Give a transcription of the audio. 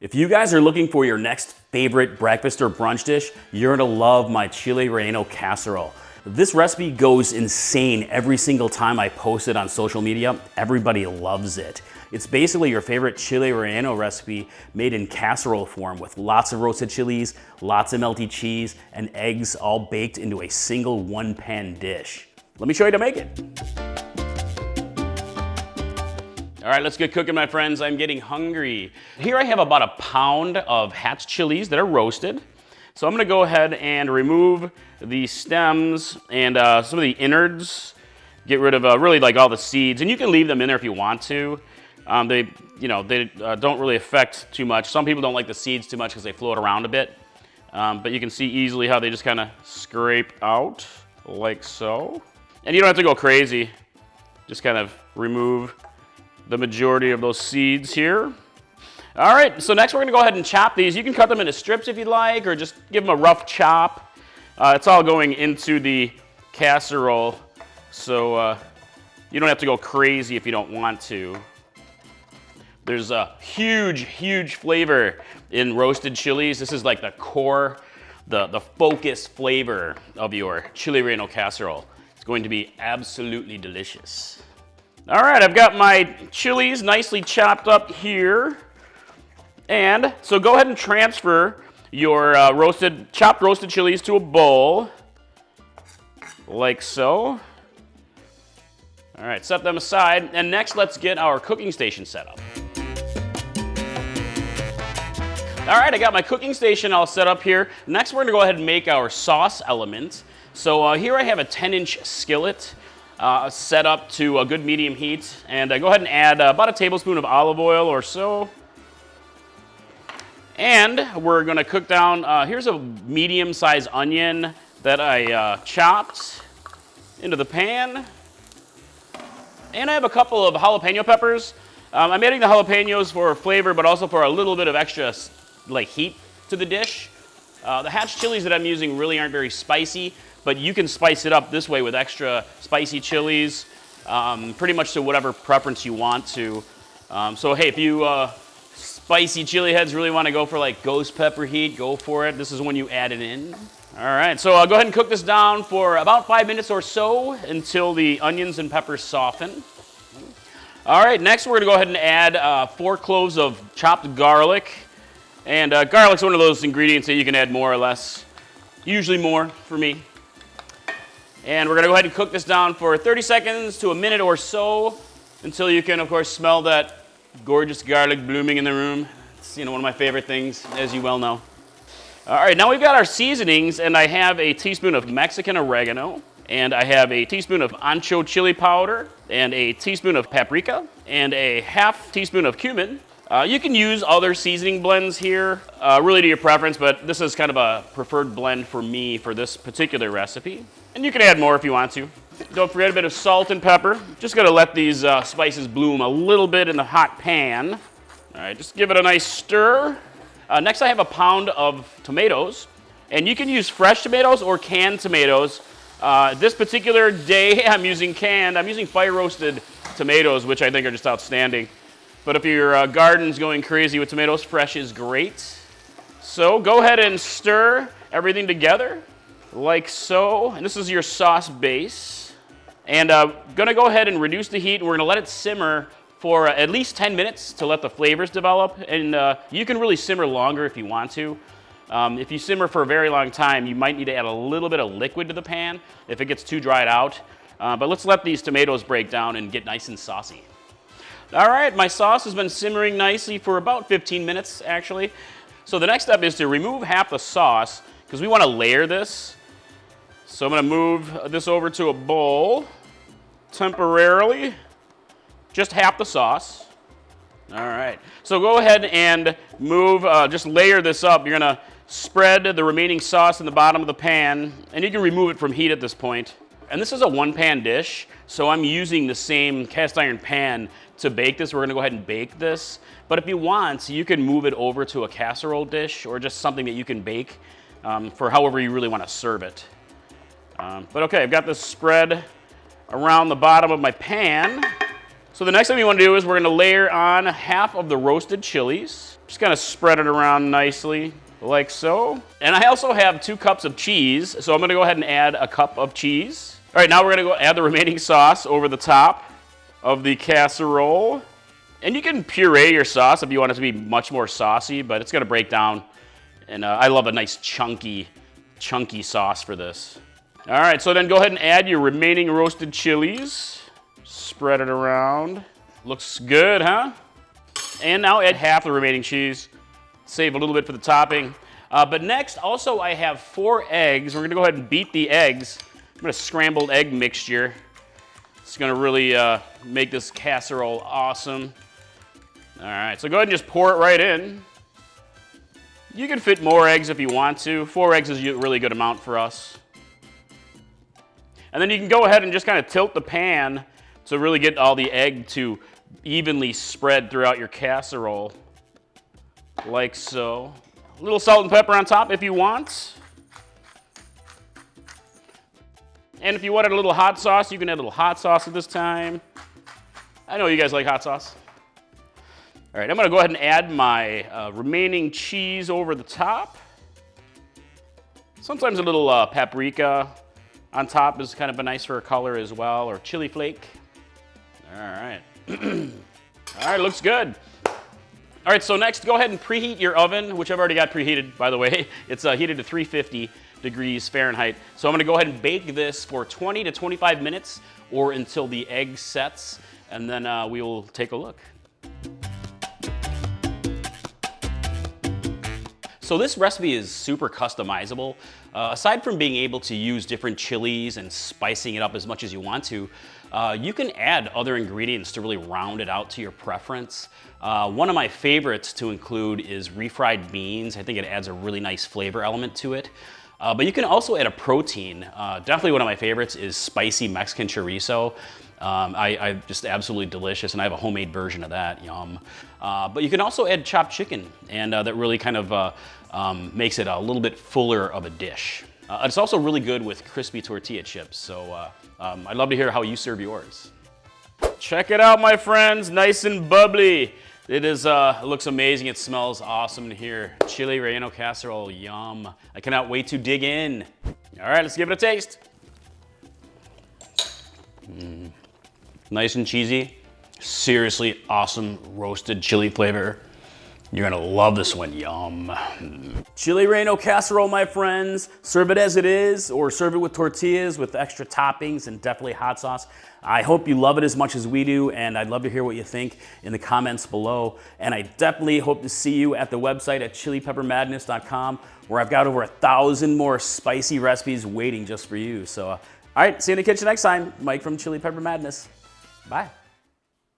If you guys are looking for your next favorite breakfast or brunch dish, you're gonna love my Chile Relleno Casserole. This recipe goes insane every single time I post it on social media. Everybody loves it. It's basically your favorite Chile Relleno recipe made in casserole form with lots of roasted chilies, lots of melty cheese, and eggs all baked into a single one-pan dish. Let me show you how to make it. All right, let's get cooking, my friends. I'm getting hungry. Here I have about a pound of hatch chilies that are roasted. So I'm gonna go ahead and remove the stems and some of the innards. Get rid of really like all the seeds, and you can leave them in there if you want to. They don't really affect too much. Some people don't like the seeds too much because they float around a bit. But you can see easily how they just kind of scrape out like so. And you don't have to go crazy. Just kind of remove the majority of those seeds here. All right, so next we're gonna go ahead and chop these. You can cut them into strips if you'd like, or just give them a rough chop. It's all going into the casserole, so you don't have to go crazy if you don't want to. There's a huge, huge flavor in roasted chilies. This is like the core, the focus flavor of your Chile Relleno casserole. It's going to be absolutely delicious. All right, I've got my chilies nicely chopped up here. And so go ahead and transfer your chopped roasted chilies to a bowl, like so. All right, set them aside. And next, let's get our cooking station set up. All right, I got my cooking station all set up here. Next, we're gonna go ahead and make our sauce element. So here I have a 10-inch skillet. Set up to a good medium heat, and go ahead and add about a tablespoon of olive oil or so. And we're gonna cook down, here's a medium-sized onion that I chopped into the pan. And I have a couple of jalapeno peppers. I'm adding the jalapenos for flavor, but also for a little bit of extra heat to the dish. The hatch chilies that I'm using really aren't very spicy, but you can spice it up this way with extra spicy chilies, pretty much to whatever preference you want to. So hey, if you spicy chili heads really want to go for like ghost pepper heat, go for it. This is when you add it in. All right, so I'll go ahead and cook this down for about 5 minutes or so until the onions and peppers soften. All right, next we're gonna go ahead and add 4 cloves of chopped garlic. And garlic's one of those ingredients that you can add more or less, usually more for me. And we're gonna go ahead and cook this down for 30 seconds to a minute or so until you can, of course, smell that gorgeous garlic blooming in the room. It's one of my favorite things, as you well know. All right, now we've got our seasonings, and I have a teaspoon of Mexican oregano, and I have a teaspoon of ancho chili powder, and a teaspoon of paprika, and a half teaspoon of cumin. You can use other seasoning blends here, really to your preference, but this is kind of a preferred blend for me for this particular recipe. And you can add more if you want to. Don't forget a bit of salt and pepper. Just gotta let these spices bloom a little bit in the hot pan. All right, just give it a nice stir. Next I have a pound of tomatoes, and you can use fresh tomatoes or canned tomatoes. This particular day I'm using canned. I'm using fire roasted tomatoes, which I think are just outstanding. But if your garden's going crazy with tomatoes, fresh is great. So go ahead and stir everything together, like so. And this is your sauce base. And gonna go ahead and reduce the heat, and we're gonna let it simmer for at least 10 minutes to let the flavors develop. And you can really simmer longer if you want to. If you simmer for a very long time, you might need to add a little bit of liquid to the pan if it gets too dried out. But let's let these tomatoes break down and get nice and saucy. All right, my sauce has been simmering nicely for about 15 minutes, actually. So the next step is to remove half the sauce, because we want to layer this. So I'm going to move this over to a bowl temporarily, just half the sauce. All right, so go ahead and move, just layer this up. You're going to spread the remaining sauce in the bottom of the pan, and you can remove it from heat at this point. And this is a one-pan dish, so I'm using the same cast iron pan to bake this. We're gonna go ahead and bake this. But if you want, you can move it over to a casserole dish or just something that you can bake for however you really wanna serve it. But okay, I've got this spread around the bottom of my pan. So the next thing we want to do is we're going to layer on half of the roasted chilies. Just kind of spread it around nicely, like so. And I also have 2 cups of cheese, so I'm going to go ahead and add a cup of cheese. All right, now we're going to go add the remaining sauce over the top of the casserole. And you can puree your sauce if you want it to be much more saucy, but it's going to break down. And I love a nice chunky sauce for this. All right, so then go ahead and add your remaining roasted chilies. Spread it around. Looks good, huh? And now add half the remaining cheese. Save a little bit for the topping. But next, also I have 4 eggs. We're gonna go ahead and beat the eggs. I'm gonna scrambled egg mixture. It's gonna really make this casserole awesome. All right, so go ahead and just pour it right in. You can fit more eggs if you want to. 4 eggs is a really good amount for us. And then you can go ahead and just kind of tilt the pan to really get all the egg to evenly spread throughout your casserole, like so. A little salt and pepper on top if you want. And if you wanted a little hot sauce, you can add a little hot sauce at this time. I know you guys like hot sauce. All right, I'm gonna go ahead and add my remaining cheese over the top. Sometimes a little paprika on top is kind of a nice for a color as well, or chili flake. All right. All right, looks good. All right, so next, go ahead and preheat your oven, which I've already got preheated, by the way. It's heated to 350 degrees Fahrenheit. So I'm gonna go ahead and bake this for 20 to 25 minutes or until the egg sets, and then we will take a look. So this recipe is super customizable. Aside from being able to use different chilies and spicing it up as much as you want to, you can add other ingredients to really round it out to your preference. One of my favorites to include is refried beans. I think it adds a really nice flavor element to it. But you can also add a protein. Definitely one of my favorites is spicy Mexican chorizo. I just absolutely delicious, and I have a homemade version of that, yum. But you can also add chopped chicken, and that really kind of makes it a little bit fuller of a dish. It's also really good with crispy tortilla chips, so I'd love to hear how you serve yours. Check it out, my friends, nice and bubbly. It looks amazing, it smells awesome in here. Chile Relleno Casserole, yum. I cannot wait to dig in. All right, let's give it a taste. Nice and cheesy. Seriously awesome roasted chili flavor. You're gonna love this one, yum. Chile Relleno Casserole, my friends. Serve it as it is, or serve it with tortillas with extra toppings and definitely hot sauce. I hope you love it as much as we do, and I'd love to hear what you think in the comments below. And I definitely hope to see you at the website at chilipeppermadness.com, where I've got over 1,000 more spicy recipes waiting just for you. So, all right, see you in the kitchen next time. Mike from Chili Pepper Madness. Bye.